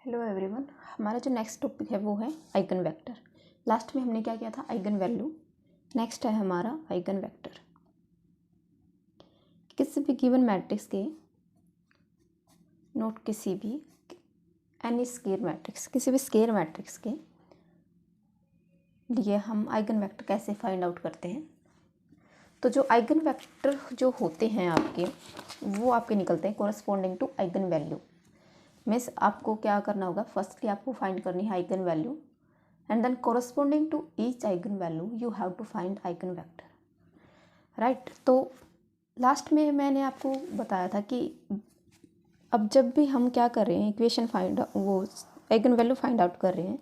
Hello everyone, हमारा जो next topic है वो है आइगन वेक्टर। लास्ट में हमने क्या किया था, आइगन वैल्यू। नेक्स्ट है हमारा आइगन वेक्टर। किसी भी गिवन मैट्रिक्स के, नोट किसी भी एनी स्केयर मैट्रिक्स, किसी भी स्केयर मैट्रिक्स के लिए हम आइगन वेक्टर कैसे फाइंड आउट करते हैं। तो जो आइगन वेक्टर जो होते हैं आपके, वो आपके निकलते हैं corresponding to eigen value. Means आपको क्या करना होगा, फर्स्टली आपको फाइंड करनी है eigen value and then corresponding to each eigen value you have to find eigen vector, right. तो लास्ट में मैंने आपको बताया था कि अब जब भी हम क्या कर रहे हैं, इक्वेशन फाइंड, वो आइगन वैल्यू फाइंड आउट कर रहे हैं,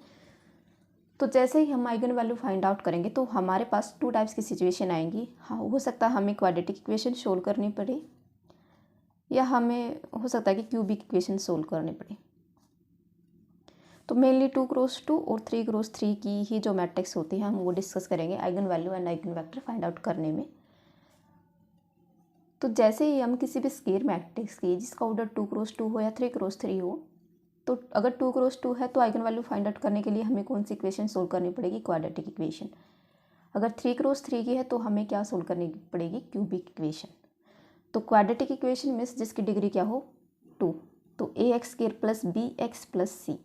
तो जैसे ही हम आइगन वैल्यू फाइंड आउट करेंगे तो हमारे पास टू टाइप्स की सिचुएशन आएंगी। हाँ, हो सकता है हमें क्वाड्रेटिक इक्वेशन सोल्व करनी पड़े, या हमें हो सकता है कि क्यूबिक इक्वेशन सोल्व करने पड़े। तो मेनली 2x2 और 3x3 की ही जो मैट्रिक्स होती है हम वो डिस्कस करेंगे eigen value and eigen vector find out करने में। तो जैसे ही हम किसी भी स्केयर मैट्रिक्स की जिसका ऑर्डर 2x2 हो या 3x3 हो, तो अगर 2x2 है तो आइगन वैल्यू फाइंड आउट करने के लिए हमें कौन सी इक्वेशन सोल्व करनी पड़ेगी, क्वाड्रेटिक इक्वेशन। अगर 3x3 की है तो हमें क्या सोल्व करनी पड़ेगी, क्यूबिक इक्वेशन। तो क्वाड्रेटिक इक्वेशन मीन्स जिसकी डिग्री क्या हो, 2, तो ax² plus bx plus c,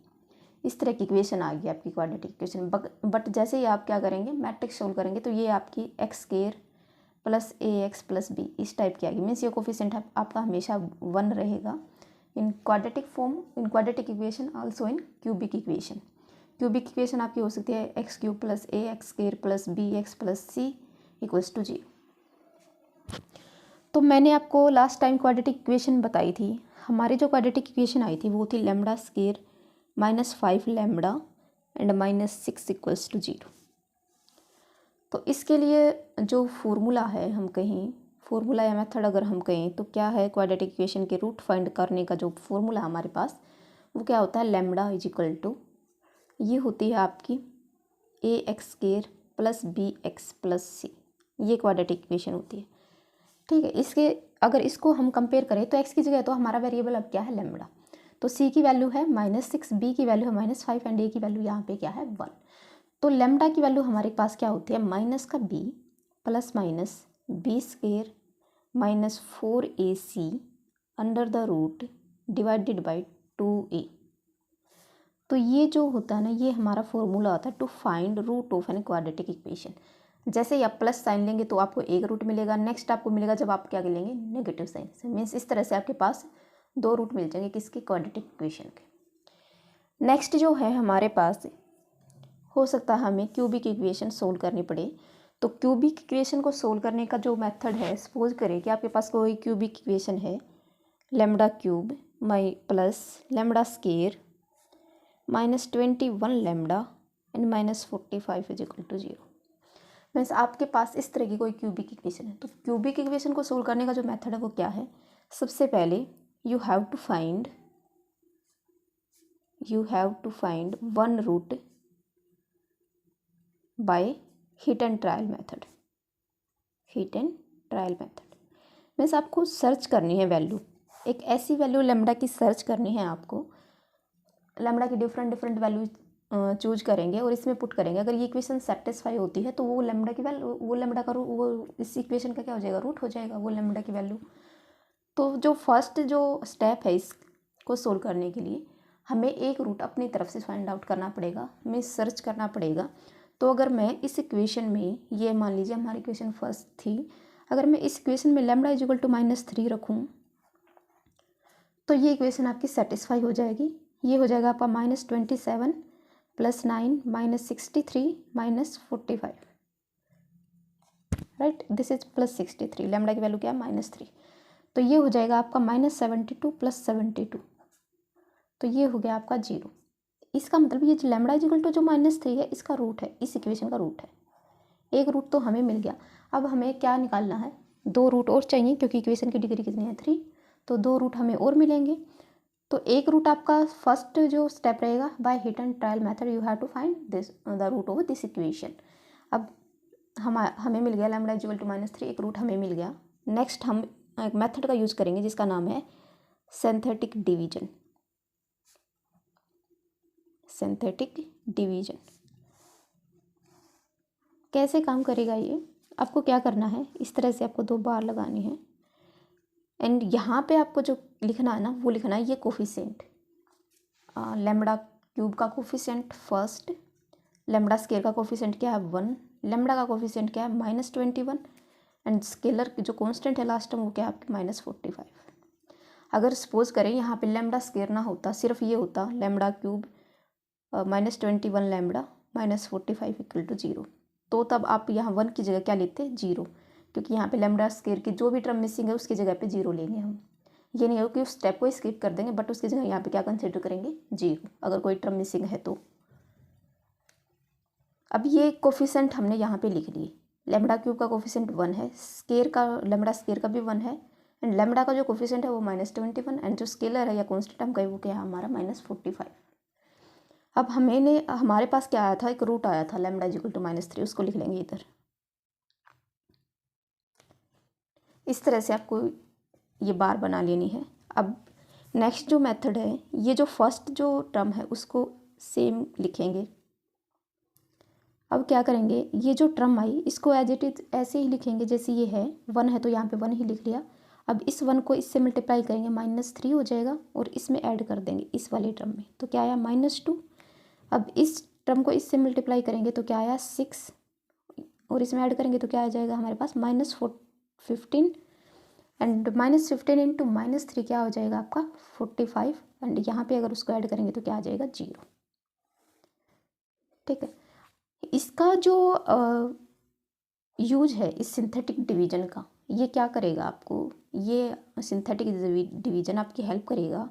इस तरह की इक्वेशन आ गई आपकी क्वाड्रेटिक इक्वेशन। बट जैसे ही आप क्या करेंगे, मैट्रिक्स सोल्व करेंगे, तो ये आपकी x² plus ax plus b इस टाइप की आएगी। मीन्स ये कोफिशिएंट आपका हमेशा 1 रहेगा in quadratic form, in quadratic equation, also in cubic equation. Cubic equation आपकी हो सकती है x³ plus ax² plus bx plus c equals to 0। तो मैंने आपको लास्ट टाइम क्वाड्रेटिक इक्वेशन बताई थी। हमारी जो क्वाड्रेटिक इक्वेशन आई थी वो थी λ² -5 लैम्बडा एंड -6 इक्वल्स टू 0। तो इसके लिए जो फॉर्मूला है, हम कहें फॉर्मूला या मेथड अगर हम कहें तो क्या है, क्वाड्रेटिक इक्वेशन के रूट फाइंड करने का जो फॉर्मूला हमारे पास वो क्या होता है, लैम्बडा इज इक्वल टू, ये होती है आपकी ax² plus bx plus c, ये क्वाड्रेटिक इक्वेशन होती है। ठीक है, इसके अगर इसको हम कंपेयर करें तो x की जगह तो हमारा वेरिएबल अब क्या है, लैम्बडा। तो c की वैल्यू है -6, b की वैल्यू है -5 एंड a की वैल्यू यहाँ पे क्या है, 1। तो लैम्बडा की वैल्यू हमारे पास क्या होती है, माइनस का b plus minus b² -4ac under the root divided by 2a। तो ये जो होता है ना, ये हमारा फॉर्मूला होता है to find root of an quadratic equation. जैसे ही आप प्लस साइन लेंगे तो आपको एक रूट मिलेगा, नेक्स्ट आपको मिलेगा जब आप क्या लेंगे, नेगेटिव साइन से। मीन्स इस तरह से आपके पास 2 रूट मिल जाएंगे किसके, क्वाड्रेटिक इक्वेशन के। नेक्स्ट जो है हमारे पास, हो सकता है हमें क्यूबिक इक्वेशन सोल्व करनी पड़े। तो क्यूबिक इक्वेशन को सोल्व करने का जो मेथड है, सपोज करें कि आपके पास कोई क्यूबिक इक्वेशन है, λ³ plus λ² -21 lambda and -45 is equal to 0। Means आपके पास इस तरह की कोई क्यूबिक इक्वेशन है। तो क्यूबिक इक्वेशन को सोल्व करने का जो मेथड है वो क्या है, सबसे पहले you have to find 1 root by hit and trial method. Means आपको सर्च करनी है वैल्यू, एक ऐसी वैल्यू लैम्बडा की सर्च करनी है आपको। लैम्बडा की डिफरेंट वैल्यू चूज करेंगे और इसमें पुट करेंगे। अगर ये इक्वेशन सेटिस्फाई होती है तो वो लैम्बडा की वैल्यू, वो लैम्बडा का रूट, वो इस इक्वेशन का क्या हो जाएगा, रूट हो जाएगा वो लैम्बडा की वैल्यू। तो जो फर्स्ट जो स्टेप है इसको सोल्व करने के लिए, हमें एक रूट अपनी तरफ से फाइंड आउट करना पड़ेगा, हमें सर्च करना पड़ेगा। तो अगर मैं इस इक्वेशन में, ये मान लीजिए हमारी इक्वेशन फर्स्ट थी, अगर मैं इस इक्वेशन में लैम्बडा इज इक्वल टू -3 रखूँ तो ये इक्वेशन आपकी सेटिस्फाई हो जाएगी। ये हो जाएगा आपका -27 plus 9 -63 -45, right. This is +63, lambda की वैल्यू क्या है, -3। तो ये हो जाएगा आपका -72 प्लस 72, तो ये हो गया आपका 0। इसका मतलब ये लैम्बडा इज इक्वल टू जो -3 है, इसका रूट है, इस इक्वेशन का रूट है। एक रूट तो हमें मिल गया। अब हमें क्या निकालना है, 2 रूट और चाहिए, क्योंकि इक्वेशन की डिग्री कितनी है, 3। तो 2 रूट हमें और मिलेंगे। तो एक रूट आपका फर्स्ट जो स्टेप रहेगा, by hit and trial method you have to find this the root of this equation. अब हमें मिल गया लैम्बडा इज इक्वल टू -3, एक रूट हमें मिल गया। नेक्स्ट हम एक मेथड का यूज़ करेंगे जिसका नाम है सिंथेटिक डिवीजन। Synthetic division. कैसे काम करेगा ये, आपको क्या करना है, इस तरह से आपको 2 बार लगानी है एंड यहाँ पे आपको जो लिखना है ना वो लिखना है ये कोफिशिएंट, लैम्बडा क्यूब का कोफिशिएंट फर्स्ट, लैम्बडा स्केयर का कोफिशिएंट क्या है 1, लैम्बडा का कोफिशिएंट क्या है -21 एंड स्केलर जो कांस्टेंट है लास्ट टर्म वो क्या है आपकी -45। अगर सपोज करें यहाँ पे लैम्बडा स्केयर ना होता, सिर्फ ये होता lambda cube -21 lambda -45 equal to 0, तो तब आप यहाँ 1 की जगह क्या लेते 0, क्योंकि यहाँ पे लैम्बडा स्केयर की जो भी टर्म मिसिंग है उसकी जगह पे 0 लेंगे हम। ये नहीं हो कि उस स्टेप को स्किप कर देंगे बट उसकी जगह यहाँ पे क्या कंसिडर करेंगे 0 अगर कोई टर्म मिसिंग है तो। अब ये कोफिशिएंट हमने यहाँ पे लिख लिए, लैम्बडा क्यूब का कोफिशिएंट 1 है, स्केयर का लैम्बडा स्केयर का भी 1 है एंड लैम्बडा का जो कोफिशिएंट है वो -21 एंड जो स्केलर है या कॉन्स्टेंट हम कहें वो क्या है हमारा -45। अब हमारे पास क्या आया था, एक रूट आया था लैम्बडा इक्वल टू -3, उसको लिख लेंगे इधर। इस तरह से आपको ये बार बना लेनी है। अब नेक्स्ट जो मेथड है, ये जो फर्स्ट जो टर्म है उसको सेम लिखेंगे। अब क्या करेंगे, ये जो टर्म आई इसको एज इट इज ऐसे ही लिखेंगे जैसे ये है, 1 है तो यहाँ पे 1 ही लिख लिया। अब इस 1 को इससे मल्टीप्लाई करेंगे -3 हो जाएगा और इसमें ऐड कर देंगे इस वाले टर्म में, तो क्या आया -2। अब इस टर्म को इससे मल्टीप्लाई करेंगे तो क्या आया 6 और इसमें ऐड करेंगे तो क्या आ जाएगा हमारे पास -15 एंड -15 इंटू -3 क्या हो जाएगा आपका 45 एंड यहाँ पे अगर उसको ऐड करेंगे तो क्या आ जाएगा 0। ठीक है, इसका जो यूज है इस सिंथेटिक डिवीजन का, ये क्या करेगा आपको, ये सिंथेटिक डिवीजन आपकी हेल्प करेगा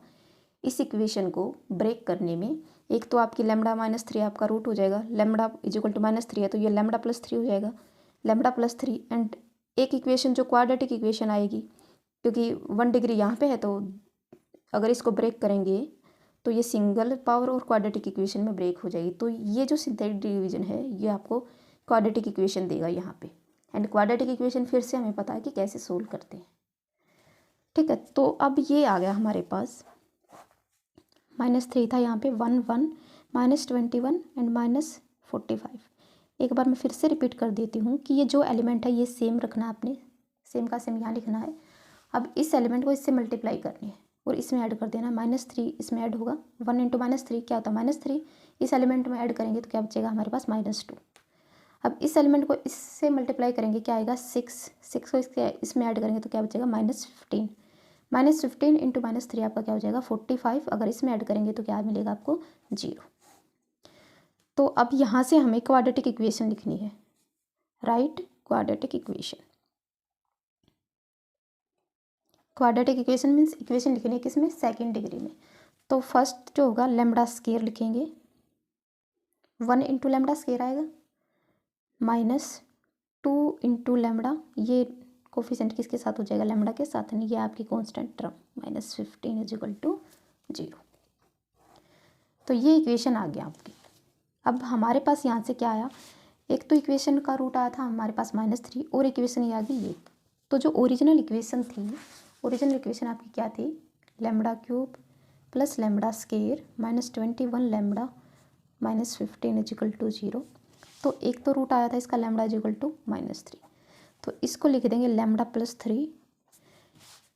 इस इक्वेशन को ब्रेक करने में। एक तो आपकी लैम्बडा -3 आपका रूट हो जाएगा, लैम्बडा इक्वल टू -3 है तो ये लैम्बडा +3 हो जाएगा, लैम्बडा +3 एंड एक इक्वेशन जो क्वाड्रेटिक इक्वेशन आएगी, क्योंकि 1 डिग्री यहाँ पे है तो अगर इसको ब्रेक करेंगे तो ये सिंगल पावर और क्वाड्रेटिक इक्वेशन में ब्रेक हो जाएगी। तो ये जो सिंथेटिक डिवीजन है ये आपको क्वाड्रेटिक इक्वेशन देगा यहाँ पे एंड क्वाड्रेटिक इक्वेशन फिर से हमें पता है कि कैसे सोल्व करते हैं। ठीक है, तो अब ये आ गया हमारे पास, -3 था यहाँ पे 1 1 -21 एंड -45। एक बार मैं फिर से रिपीट कर देती हूँ कि ये जो एलिमेंट है ये सेम रखना है आपने, सेम का सेम यहाँ लिखना है। अब इस एलिमेंट को इससे मल्टीप्लाई करनी है और इसमें ऐड कर देना, -3 इसमें ऐड होगा, 1 इंटू -3 क्या होता है -3, इस एलिमेंट में ऐड करेंगे तो क्या बचेगा हमारे पास -2। अब इस एलिमेंट को इससे मल्टीप्लाई करेंगे क्या आएगा 6 को इसमें ऐड करेंगे तो क्या बचेगा -15, -15 इंटू -3 आपका क्या हो जाएगा 45, अगर इसमें ऐड करेंगे तो क्या मिलेगा आपको 0। तो अब यहाँ से हमें क्वाड्रेटिक इक्वेशन लिखनी है, right quadratic equation. Quadratic equation means equation लिखनी है किसमें, सेकंड डिग्री में। तो फर्स्ट जो होगा लैम्बडा स्केयर लिखेंगे, 1 इंटू लैम्बडा स्केयर आएगा, -2 इंटू लैम्बडा, ये कोफिशिएंट किसके साथ हो जाएगा लैम्बडा के साथ, नहीं ये आपकी constant term -15 is equal to 0। तो ये इक्वेशन आ गया आपकी। अब हमारे पास यहाँ से क्या आया, एक तो इक्वेशन का रूट आया था हमारे पास -3 और इक्वेशन ये आ गई ये। तो जो ओरिजिनल इक्वेशन थी, ओरिजिनल इक्वेशन आपकी क्या थी, lambda cube plus lambda square -21 lambda -15 is equal to 0। तो एक तो रूट आया था इसका लैम्बडा इज इक्वल टू -3, तो इसको लिख देंगे लैम्बडा +3।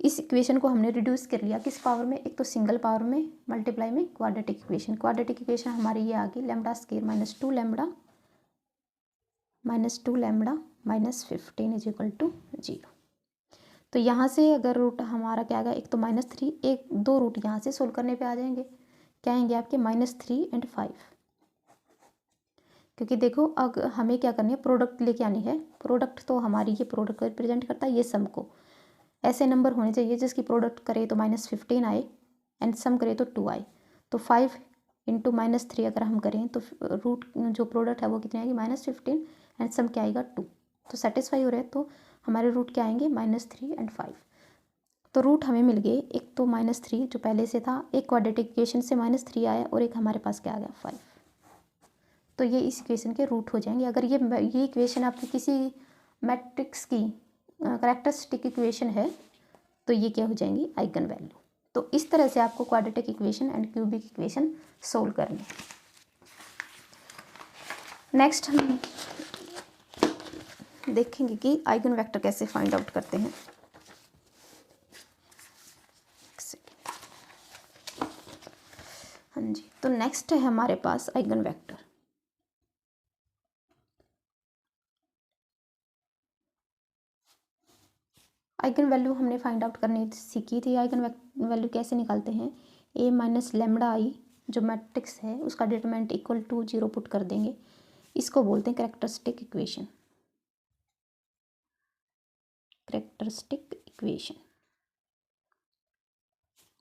इस इक्वेशन को हमने रिड्यूस कर लिया किस पावर में, एक तो सिंगल पावर में मल्टीप्लाई में क्वाड्रेटिक इक्वेशन। क्वाड्रेटिक इक्वेशन हमारी ये आ गई lambda square -2 lambda -15 is equal to 0। तो यहाँ से अगर रूट हमारा क्या आएगा, एक तो -3, एक दो रूट यहाँ से सोल्व करने पे आ जाएंगे, क्या आएंगे आपके -3 एंड 5। क्योंकि देखो अगर हमें क्या करनी है, प्रोडक्ट लेके आनी है, प्रोडक्ट तो हमारी ये प्रोडक्ट को रिप्रेजेंट करता है, ये सम को ऐसे नंबर होने चाहिए जिसकी प्रोडक्ट करे तो -15 आए एंड सम करे तो 2 आए। तो 5 इंटू -3 अगर हम करें तो रूट जो प्रोडक्ट है वो कितनी आएगी -15 एंड सम क्या आएगा 2। तो सेटिस्फाई हो रहे हैं, तो हमारे रूट क्या आएंगे -3 एंड 5। तो रूट हमें मिल गए, एक तो -3 जो पहले से था, एक क्वाड्रेटिक इक्वेशन से -3 आया और एक हमारे पास क्या आ गया 5। तो ये इस इक्वेशन के रूट हो जाएंगे। अगर ये इक्वेशन आपकी किसी मैट्रिक्स की कैरेक्टरिस्टिक इक्वेशन है तो ये क्या हो जाएंगी आइगन वैल्यू। तो इस तरह से आपको quadratic equation and cubic equation solve करनी है। नेक्स्ट हम देखेंगे कि आइगन वेक्टर कैसे फाइंड आउट करते हैं। हाँ जी, तो नेक्स्ट है हमारे पास आइगन वेक्टर। आइगन वैल्यू हमने फाइंड आउट करनी सीखी थी। आइगन वैल्यू कैसे निकालते हैं, ए माइनस लेमडा आई जो मैट्रिक्स है उसका डिटरमिनेंट इक्वल टू 0 पुट कर देंगे। इसको बोलते हैं characteristic equation. Characteristic equation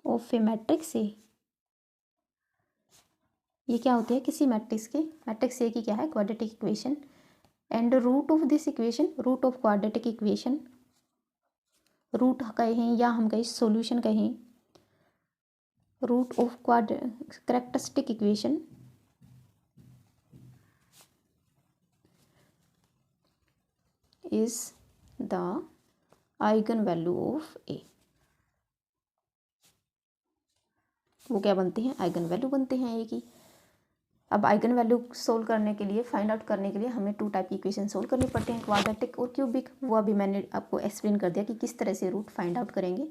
of A matrix A. ये क्या होती है, किसी मैट्रिक्स ए की क्या है, quadratic equation. And root of this equation, root of quadratic equation, root कहें या हम कहें सॉल्यूशन कहें, root of characteristic equation is the eigen value of A. वो क्या बनते हैं, आइगन वैल्यू बनते हैं ए की। अब आइगन वैल्यू सोल्व करने के लिए, फाइंड आउट करने के लिए हमें टू टाइप की इक्वेशन सोल्व करनी पड़ती हैं, क्वाड्रेटिक और क्यूबिक। वो अभी मैंने आपको एक्सप्लेन कर दिया कि किस तरह से रूट फाइंड आउट करेंगे,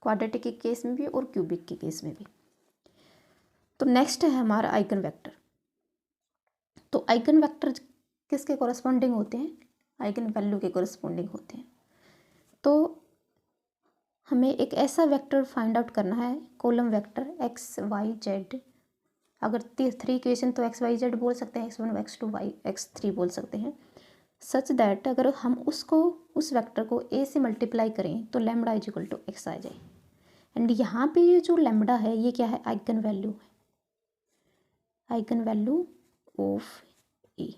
क्वाड्रेटिक के केस में भी और क्यूबिक के केस में भी। तो नेक्स्ट है हमारा आइगन वेक्टर। तो आइगन वेक्टर किसके कॉरस्पॉन्डिंग होते हैं, आइगन वैल्यू के कॉरस्पॉन्डिंग होते हैं। तो हमें एक ऐसा वेक्टर फाइंड आउट करना है, column vector x y z. अगर 3 इक्वेशन तो एक्स वाई जेड बोल सकते हैं, x1 x2 x3 बोल सकते हैं। सच दैट अगर हम उस वेक्टर को ए से मल्टीप्लाई करें तो lambda is equal to x आ जाए। एंड यहाँ पे ये जो लैम्बडा है ये क्या है, आइगन वैल्यू है, eigen value of A.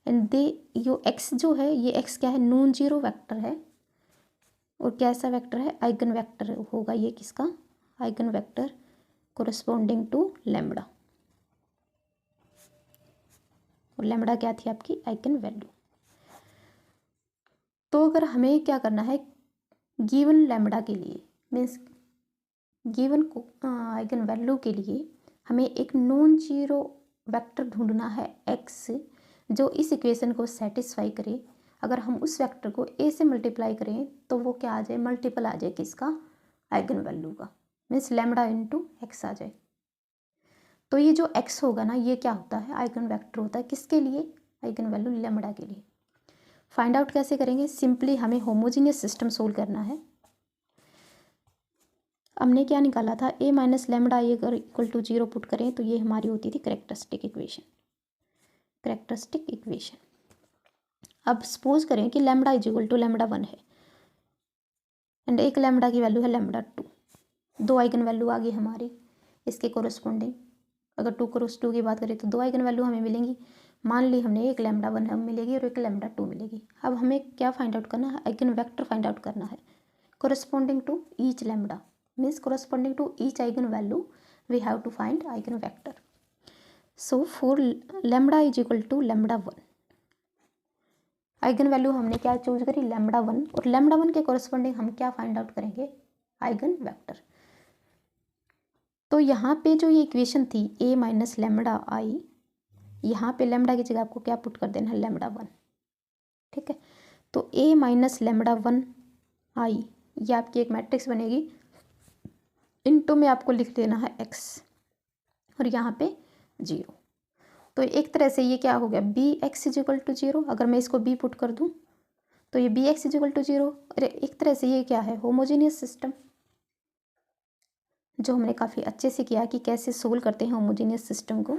And they yo x जो है, ये एक्स क्या है, नॉन जीरो वेक्टर है। और कैसा वेक्टर है, आइगन वेक्टर होगा ये किसका, eigen vector corresponding to lambda. और लैम्बडा क्या थी आपकी, आइगन वैल्यू। तो अगर हमें क्या करना है, गिवन लैम्बडा के लिए मीन्स गिवन आइगन वैल्यू के लिए हमें एक नॉन जीरो वेक्टर ढूंढना है एक्स, जो इस इक्वेशन को सेटिस्फाई करे। अगर हम उस वेक्टर को ए से मल्टीप्लाई करें तो वो क्या आ जाए, मल्टीपल आ जाए किसका, आइगन वैल्यू का, मीन्स लैम्बडा इंटू एक्स आ जाए। तो ये जो एक्स होगा ना, ये क्या होता है, आइगन वेक्टर होता है किसके लिए, आइगन वैल्यू लैम्बडा के लिए। फाइंड आउट कैसे करेंगे, सिंपली हमें होमोजीनियस सिस्टम सोल्व करना है। हमने क्या निकाला था, ए माइनस लेमडा ये अगर इक्वल टू 0 पुट करें तो ये हमारी होती थी कैरेक्टरिस्टिक इक्वेशन, कैरेक्टरिस्टिक इक्वेशन। अब सपोज करें कि lambda is equal to lambda 1 है एंड एक लेमडा की वैल्यू है लेमडा 2। दो आइगन वैल्यू आ गई हमारी इसके कोरस्पॉन्डिंग। अगर 2 क्रॉस 2 की बात करें तो दो आइगन वैल्यू हमें मिलेंगी। मान ली हमने एक लेमडा 1 हमें मिलेगी और एक लेमडा 2 मिलेगी। अब हमें क्या फाइंड आउट करना है, आइगन वेक्टर फाइंड आउट करना है corresponding to each lambda, means corresponding to each eigenvalue we have to find eigenvector. So for lambda is equal to lambda 1, eigen value हमने क्या चूज करी, लैम्बडा 1, और lambda 1 के corresponding हम क्या find out करेंगे, आइगन वेक्टर। तो यहाँ पे जो ये इक्वेशन थी ए माइनस लेमडा आई, यहाँ पे लेमडा की जगह आपको क्या पुट कर देना है, लेमडा 1। ठीक है, तो ए माइनस लेमडा 1 आई ये आपकी एक मैट्रिक्स बनेगी। इनटू में आपको लिख देना है एक्स और यहाँ पे 0। तो एक तरह से ये क्या हो गया, B x is equal to 0। अगर मैं इसको बी पुट कर दूँ तो ये B x is equal to 0। अरे एक तरह से ये क्या है, होमोजीनियस सिस्टम, जो हमने काफ़ी अच्छे से किया कि कैसे सोल्व करते हैं होमोजीनियस सिस्टम को।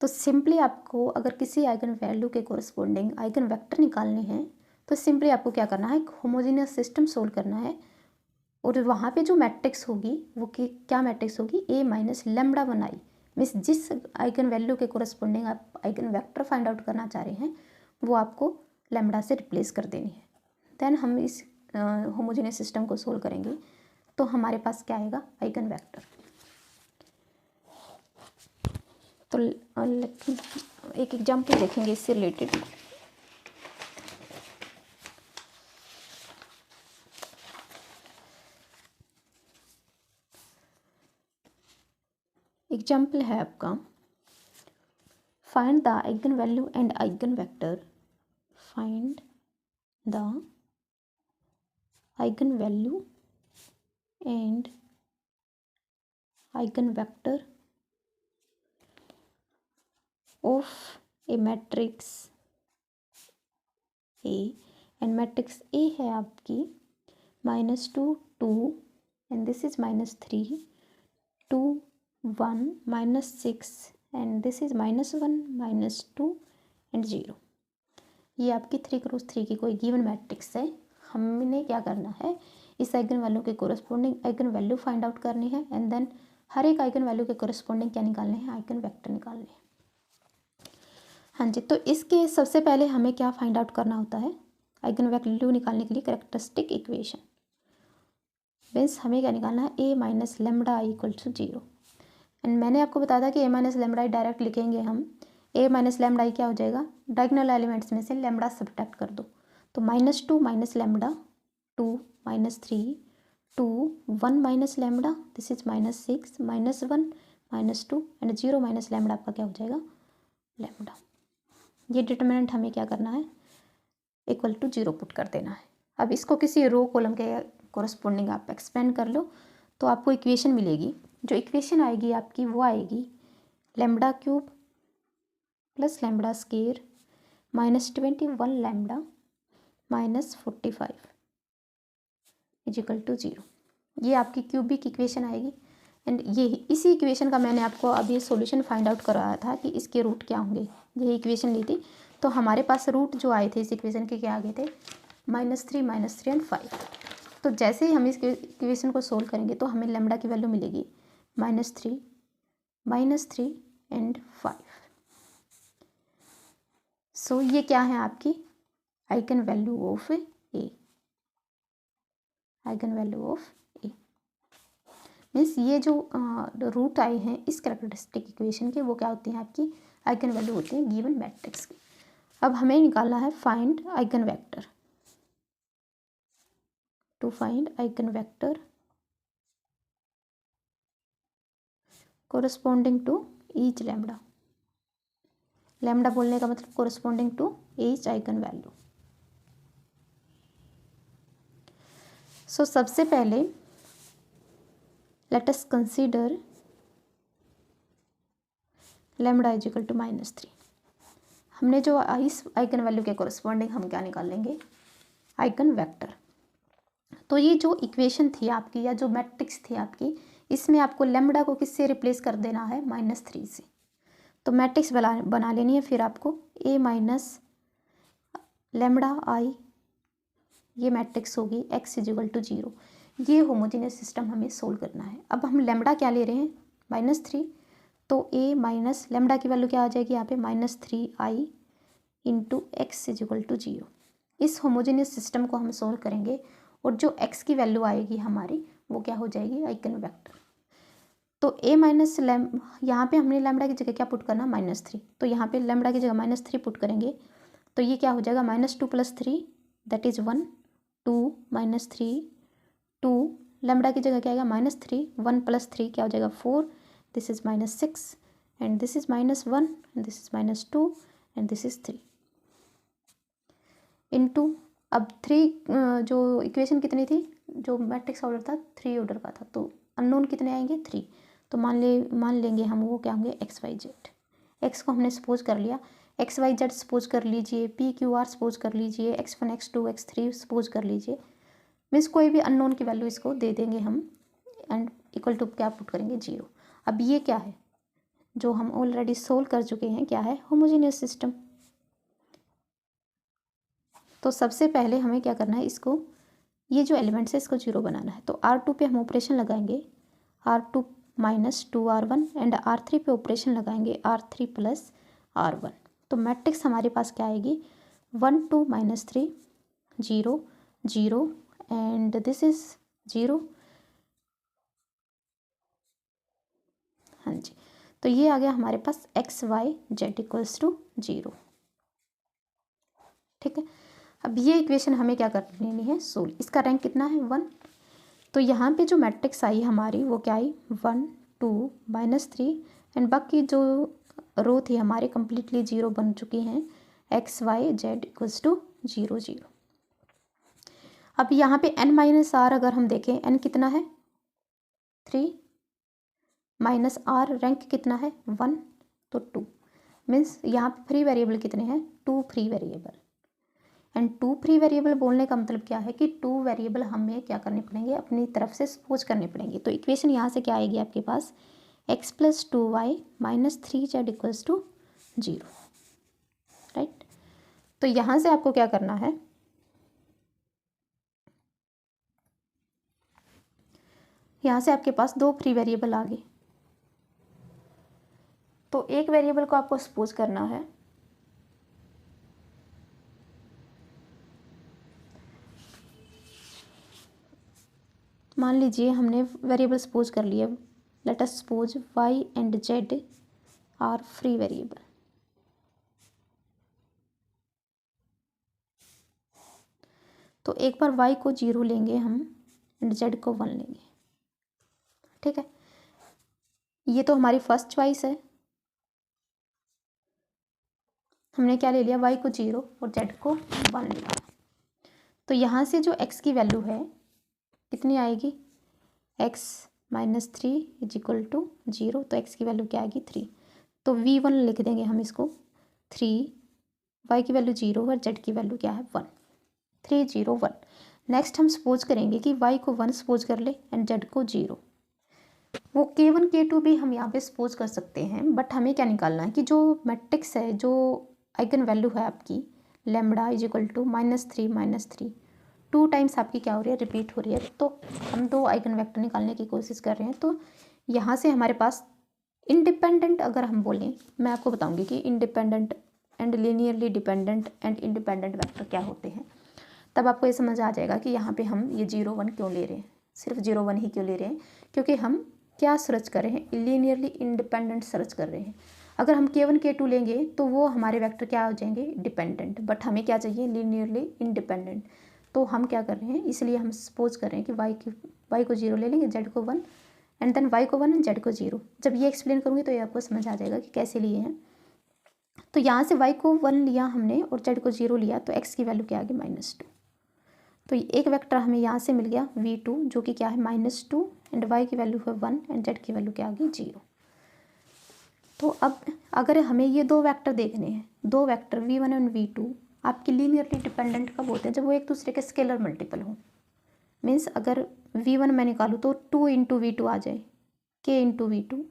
तो सिंपली आपको अगर किसी आइगन वैल्यू के कोरस्पॉन्डिंग आइगन वेक्टर निकालने हैं तो सिंपली आपको क्या करना है, होमोजीनियस सिस्टम सोल्व करना है। और वहाँ पे जो मैट्रिक्स होगी वो क्या मैट्रिक्स होगी, ए माइनस लेमडा 1 आई, मीन्स जिस आइगन वैल्यू के कोरस्पॉन्डिंग आप आइगन वेक्टर फाइंड आउट करना चाह रहे हैं वो आपको लेमडा से रिप्लेस कर देनी है। देन हम इस होमोजीनियस सिस्टम को सोल्व करेंगे तो हमारे पास क्या आएगा, आइगन वेक्टर। तो एक एग्जाम्पल देखेंगे इससे रिलेटेड। एग्जाम्पल है आपका find the eigen value and eigen vector, find the eigen value and eigen vector of A matrix A, and matrix A है आपकी -2 2 and this is -3 2 1 -6 and this is -1 -2 and 0। ये आपकी 3x3 की कोई given matrix है। हमने क्या करना है, इस आइगन वैल्यू के corresponding eigen value find out करनी है एंड देन हर एक आइगन वैल्यू के कोरस्पोंडिंग क्या निकालने हैं, आइगन वेक्टर निकालने हैं। हाँ जी, तो इसके सबसे पहले हमें क्या फाइंड आउट करना होता है, आइगन वैल्यू निकालने के लिए कैरेक्टरिस्टिक इक्वेशन, मीन्स हमें क्या निकालना है, a minus lambda I equal to 0। And मैंने आपको बताया था कि a minus lambda I direct लिखेंगे हम, a माइनस लेमडा आई क्या हो जाएगा, डायगोनल एलिमेंट्स में से लेमडा सब्ट्रैक्ट कर दो, तो -2 minus lambda 2 -3 2 1 minus lambda, this is -6 -1 -2 and 0 minus lambda आपका क्या हो जाएगा, लेमडा। ये डिटरमिनेंट हमें क्या करना है, इक्वल टू 0 पुट कर देना है। अब इसको किसी रो कॉलम के कोरस्पोंडिंग आप एक्सपेंड कर लो तो आपको इक्वेशन मिलेगी। जो इक्वेशन आएगी आपकी वो आएगी lambda cube plus lambda square -21 lambda -45 is equal to 0। ये आपकी क्यूबिक इक्वेशन आएगी। एंड ये इसी इक्वेशन का मैंने आपको अभी सॉल्यूशन फाइंड आउट कराया था कि इसके रूट क्या होंगे। ये इक्वेशन ली थी तो हमारे पास रूट जो आए थे इस इक्वेशन के क्या आ गए थे, -3 एंड 5। तो जैसे ही हम इस इक्वेशन को सोल्व करेंगे तो हमें लेमडा की वैल्यू मिलेगी -3 एंड 5। सो ये क्या है आपकी eigen value of A, eigen value of A means ये जो रूट आए हैं इस कैरेक्टरिस्टिक इक्वेशन के वो क्या होती हैं, आपकी आइगन वैल्यू होती हैं गिवन मैट्रिक्स की। अब हमें निकालना है find eigen vector, to find eigen vector corresponding to each lambda. Lambda बोलने का मतलब corresponding to each eigen value. So सबसे पहले let us consider lambda is equal to -3। हमने जो इस आइगन वैल्यू के कोरस्पोंडिंग हम क्या निकाल लेंगे, आइगन वेक्टर। तो ये जो इक्वेशन थी आपकी या जो मैट्रिक्स थी आपकी, इसमें आपको लेमडा को किससे रिप्लेस कर देना है, -3 से। तो मैट्रिक्स बना लेनी है फिर आपको a माइनस लेमडा आई, ये मैट्रिक्स होगी x इज इक्वल टू 0। ये होमोजेनियस सिस्टम हमें सोल्व करना है। अब हम लेमडा क्या ले रहे हैं, -3, तो a माइनस लेमडा की वैल्यू क्या आ जाएगी यहाँ पे, -3i into x is equal to 0। इस होमोजेनियस सिस्टम को हम सोल्व करेंगे और जो x की वैल्यू आएगी हमारी वो क्या हो जाएगी, आइगन वेक्टर। तो a माइनस यहाँ पे हमने लेमडा की जगह क्या पुट करना, -3, तो यहाँ पे लेमडा की जगह -3 पुट करेंगे तो ये क्या हो जाएगा, -2 + 3 दैट इज़ 1 2 -3 2, लेमडा की जगह क्या आएगा, -3 1 + 3 क्या हो जाएगा 4, this is -6 and this is -1 and this is -2 and this is 3 into, अब 3 जो इक्वेशन कितनी थी, जो मैट्रिक्स ऑर्डर था 3 ऑर्डर का था, तो अननोन कितने आएंगे 3, तो मान लेंगे हम वो क्या होंगे, XYZ। एक्स को हमने सपोज कर लिया, XYZ सपोज कर लीजिए, PQR सपोज कर लीजिए, X1 X2 X3 सपोज कर लीजिए। मीन्स कोई भी अननोन की वैल्यू इसको दे देंगे हम एंड इक्वल टू क्या पुट करेंगे, 0। अब ये क्या है, जो हम ऑलरेडी सोल्व कर चुके हैं, क्या है, होमोजेनियस सिस्टम। तो सबसे पहले हमें क्या करना है, इसको ये जो एलिमेंट्स है इसको 0 बनाना है। तो R2 पे हम ऑपरेशन लगाएंगे R2 minus 2R1 and R3 पे ऑपरेशन लगाएंगे R3 प्लस R1। तो मैट्रिक्स हमारे पास क्या आएगी, 1 2 -3 0 0 एंड दिस इज 0। हाँ जी, तो ये आ गया हमारे पास XYZ इक्वल्स टू 0। ठीक है, अब ये इक्वेशन हमें क्या कर लेनी है, सोल्व। इसका रैंक कितना है, 1। तो यहाँ पे जो मैट्रिक्स आई हमारी वो क्या आई, 1 2 -3 एंड बाकी जो रो थी हमारी कम्प्लीटली जीरो बन चुकी हैं, x y z equals to 0 0। अब यहाँ पे n माइनस आर अगर हम देखें, n कितना है 3 माइनस आर रैंक कितना है 1, तो 2 मीन्स यहाँ पे फ्री वेरिएबल कितने हैं 2 free variable. And 2 free variable बोलने का मतलब क्या है कि 2 वेरिएबल हमें क्या करने पड़ेंगे, अपनी तरफ से सपोज करने पड़ेंगे। तो इक्वेशन यहाँ से क्या आएगी आपके पास, x plus 2y minus 3z equals to 0, right. तो यहाँ से आपको क्या करना है, यहाँ से आपके पास 2 फ्री वेरिएबल आ गए। तो एक वेरिएबल को आपको सपोज करना है, मान लीजिए हमने वेरिएबल सपोज कर लिया, let us suppose y and z are free variable. तो एक बार y को 0 लेंगे हम एंड z को 1 लेंगे, ठीक है। ये तो हमारी फर्स्ट चॉइस है, हमने क्या ले लिया, y को 0 और z को 1 लिया। तो यहाँ से जो x की वैल्यू है कितनी आएगी, x minus 3 is equal to 0, तो x की वैल्यू क्या आएगी 3। तो v1 लिख देंगे हम इसको 3, y की वैल्यू 0 और z की वैल्यू क्या है 1, 3 0 1। नेक्स्ट हम सपोज करेंगे कि y को 1 सपोज कर ले एंड z को 0। वो k1 k2 भी हम यहाँ पे सपोज कर सकते हैं, बट हमें क्या निकालना है कि जो मैट्रिक्स है, जो आइगन वैल्यू है आपकी lambda is equal to -3 2 times आपकी क्या हो रही है, रिपीट हो रही है। तो हम 2 आइगन वेक्टर निकालने की कोशिश कर रहे हैं। तो यहाँ से हमारे पास इंडिपेंडेंट, अगर हम बोलें, मैं आपको बताऊंगी कि independent and linearly dependent and independent vector क्या होते हैं। तब आपको ये समझ आ जाएगा कि यहाँ पे हम ये 0 1 क्यों ले रहे हैं, सिर्फ 0 1 ही क्यों ले रहे हैं, क्योंकि हम क्या सर्च कर रहे हैं, लीनियरली इंडिपेंडेंट सर्च कर रहे हैं। अगर हम k1 k2 लेंगे तो वो हमारे वेक्टर क्या हो जाएंगे, डिपेंडेंट, बट हमें क्या चाहिए, लीनियरली इंडिपेंडेंट। तो हम क्या कर रहे हैं, इसलिए हम सपोज कर रहे हैं कि y को 0 ले लेंगे, z को 1 एंड देन y को 1 एंड z को 0। जब ये एक्सप्लेन करूँगी तो ये आपको समझ आ जाएगा कि कैसे लिए हैं। तो यहाँ से y को 1 लिया हमने और z को 0 लिया, तो x की वैल्यू क्या आ गई -2। तो एक वेक्टर हमें यहाँ से मिल गया v2 जो कि क्या है -2 एंड y की वैल्यू है 1 एंड z की वैल्यू क्या आ गई 0। तो अब अगर हमें ये 2 वेक्टर देखने हैं, 2 वेक्टर v1 एंड v2 आपकी लीनियरली डिपेंडेंट कब होते हैं, जब वो एक दूसरे के स्केलर मल्टीपल हो। मीन्स अगर v1 मैं निकालूँ तो 2 इंटू v2 आ जाए, k इंटू v2।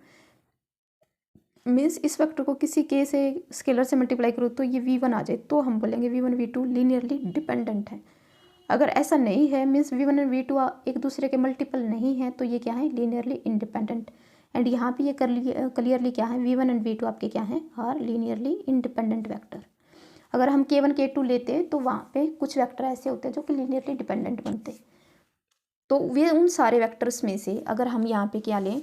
मीन्स इस वेक्टर को किसी k से स्केलर से मल्टीप्लाई करो तो ये v1 आ जाए, तो हम बोलेंगे v1 v2 लीनियरली डिपेंडेंट है। अगर ऐसा नहीं है, मीन्स v1 एंड v2 एक दूसरे के मल्टीपल नहीं है, तो ये क्या है, लीनियरली इंडिपेंडेंट। एंड यहाँ पे ये क्लियरली क्या है, v1 एंड v2 आपके क्या हैं, आर लीनियरली इंडिपेंडेंट वेक्टर। अगर हम k1 k2 लेते तो वहाँ पे कुछ वेक्टर ऐसे होते हैं जो कि लीनियरली डिपेंडेंट बनते। तो वे उन सारे वेक्टर्स में से अगर हम यहाँ पे क्या लें,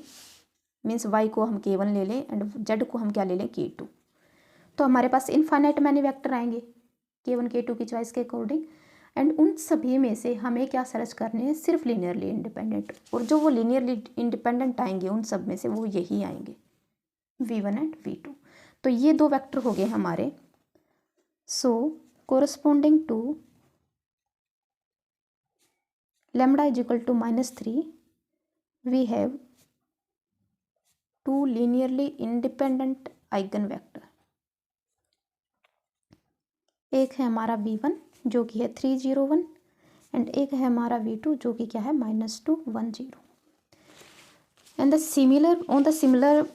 मीन्स y को हम k1 ले लें एंड z को हम क्या ले लें k2, तो हमारे पास इनफाइनाइट मैनी वेक्टर आएंगे k1 k2 की चॉइस के अकॉर्डिंग। एंड उन सभी में से हमें क्या सर्च करने हैं, सिर्फ लीनियरली इंडिपेंडेंट, और जो वो लीनियरली इंडिपेंडेंट आएंगे उन सब में से वो यही आएंगे v1 एंड v2। तो ये 2 वेक्टर हो गए हमारे। So corresponding to lambda is equal to -3 we have 2 linearly independent eigen vector. एक है हमारा v1 जो कि है 3 0 1 एंड एक है हमारा v2 जो कि क्या है -2 1 0। And the similar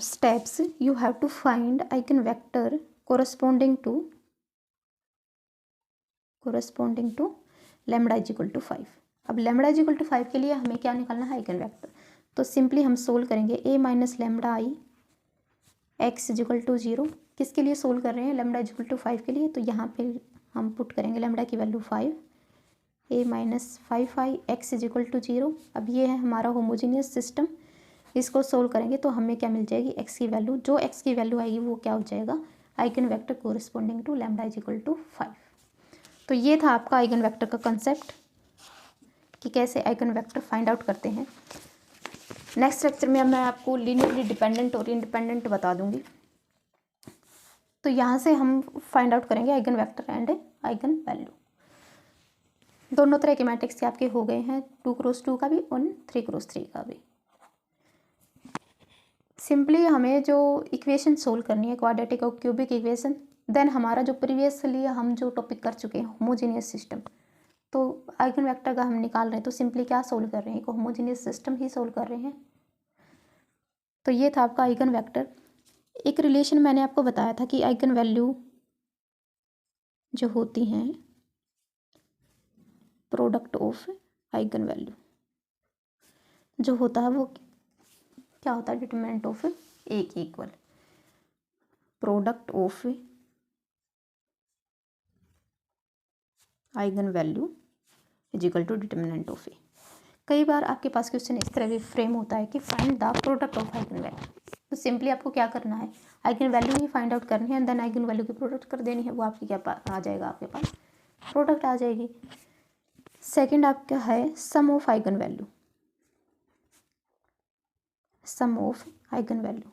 steps you have to find eigen vector corresponding to lambda is equal to 5। अब लैम्बडा इज इक्वल टू 5 के लिए हमें क्या निकालना है, आइगन वेक्टर। तो सिंपली हम सोल्व करेंगे a minus lambda I x is equal to 0। किसके लिए सोल्व कर रहे हैं, लैम्बडा इज इक्वल टू 5 के लिए। तो यहाँ पे हम पुट करेंगे लैम्बडा की value 5, a minus 5 I x is equal to 0। अब ये है हमारा होमोजीनियस सिस्टम, इसको सोल्व करेंगे तो हमें क्या मिल जाएगी, x की वैल्यू। जो x की वैल्यू आएगी वो क्या हो जाएगा, eigen vector corresponding to lambda is equal to 5। तो ये था आपका आइगन वेक्टर का कंसेप्ट कि कैसे आइगन वेक्टर फाइंड आउट करते हैं। नेक्स्ट लेक्चर में मैं आपको लीनियरली डिपेंडेंट और इंडिपेंडेंट बता दूंगी। तो यहाँ से हम फाइंड आउट करेंगे eigen vector and eigen value. दोनों तरह के मैट्रिक्स आपके हो गए हैं, 2x2 का भी और 3x3 का भी। सिंपली हमें जो इक्वेशन सोल्व करनी है, क्वाड्रेटिक और क्यूबिक इक्वेशन, देन हमारा जो प्रीवियसली हम जो टॉपिक कर चुके हैं होमोजीनियस सिस्टम, तो आइगन वेक्टर का हम निकाल रहे हैं, तो सिंपली क्या सोल्व कर रहे हैं, एक होमोजीनियस सिस्टम ही सोल्व कर रहे हैं। तो ये था आपका आइगन वेक्टर। एक रिलेशन मैंने आपको बताया था कि आइगन वैल्यू जो होती हैं प्रोडक्ट ऑफ आइगन वैल्यू जो होता है वो क्या होता है, डिटरमिनेंट ऑफ ए की equal product of eigen value is equal to determinant of A. कई बार आपके पास क्वेश्चन इस तरह भी फ्रेम होता है कि find the product of eigen value. तो सिंपली आपको क्या करना है, आइगन वैल्यू ही फाइंड आउट करनी है एंड देन आइगन वैल्यू की प्रोडक्ट कर देनी है, वो आपकी क्या आ जाएगा, आपके पास प्रोडक्ट आ जाएगी। सेकंड आपका है sum of eigen value. Sum of eigen value,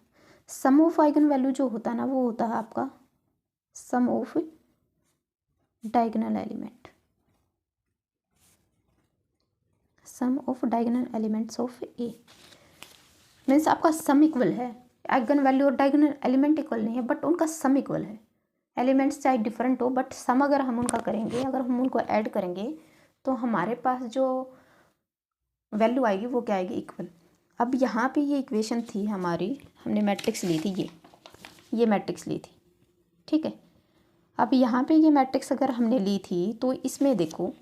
sum of eigen value जो होता है ना, वो होता है आपका sum of diagonal element, sum of diagonal elements of A. Means आपका सम इक्वल है, आइगन वैल्यू और डायगोनल एलिमेंट इक्वल नहीं है बट उनका सम इक्वल है। एलिमेंट्स चाहे डिफरेंट हो बट सम अगर हम उनका करेंगे, अगर हम उनको ऐड करेंगे तो हमारे पास जो वैल्यू आएगी वो क्या आएगी, इक्वल। अब यहाँ पे ये इक्वेशन थी हमारी, हमने मैट्रिक्स ली थी, ये मैट्रिक्स ली थी, ठीक है। अब यहाँ पे ये मैट्रिक्स अगर हमने ली थी तो इसमें देखो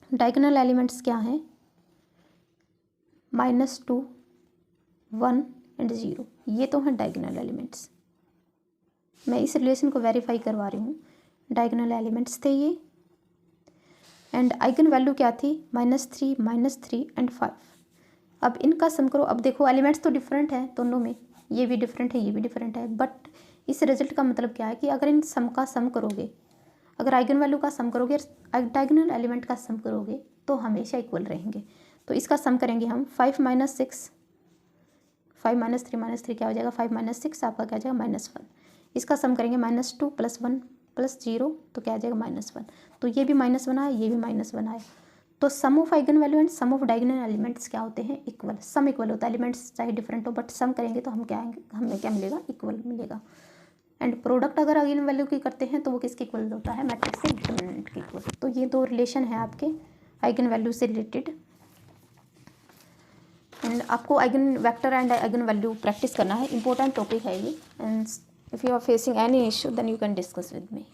डायगोनल एलिमेंट्स क्या हैं, -2, 1 एंड 0, ये तो हैं डायगोनल एलिमेंट्स। मैं इस रिलेशन को वेरीफाई करवा रही हूँ। डायगोनल एलिमेंट्स थे ये एंड आइगन वैल्यू क्या थी, -3 एंड 5। अब इनका सम करो। अब देखो एलिमेंट्स तो डिफरेंट है दोनों में, ये भी डिफरेंट है, ये भी डिफरेंट है, बट इस रिजल्ट का मतलब क्या है कि अगर इन सम का सम करोगे, अगर आइगन वैल्यू का सम करोगे, डायगोनल एलिमेंट का सम करोगे तो हमेशा इक्वल रहेंगे। तो इसका सम करेंगे हम 5 - 6, 5 - 3 क्या हो जाएगा, 5 - 6 आपका क्या हो जाएगा, -1। इसका सम करेंगे -2 + 1 + 0 तो क्या आ जाएगा, -1। तो ये भी -1 आया, ये भी -1 आया। तो sum of eigen value and sum of diagonal elements क्या होते हैं, इक्वल। सम इक्वल होता है, एलिमेंट्स चाहे डिफरेंट हो बट सम करेंगे तो हम क्या आएंगे, हमें क्या मिलेगा, इक्वल मिलेगा। एंड प्रोडक्ट अगर आइगन वैल्यू की करते हैं तो वो किसके इक्वल होता है, मैट्रिक्स से डिटरमिनेंट के इक्वल। तो ये दो रिलेशन है आपके आइगन वैल्यू से रिलेटेड। एंड आपको eigen vector and eigen value practice करना है, इंपॉर्टेंट टॉपिक है ये। And if you are facing any issue then you can discuss with me.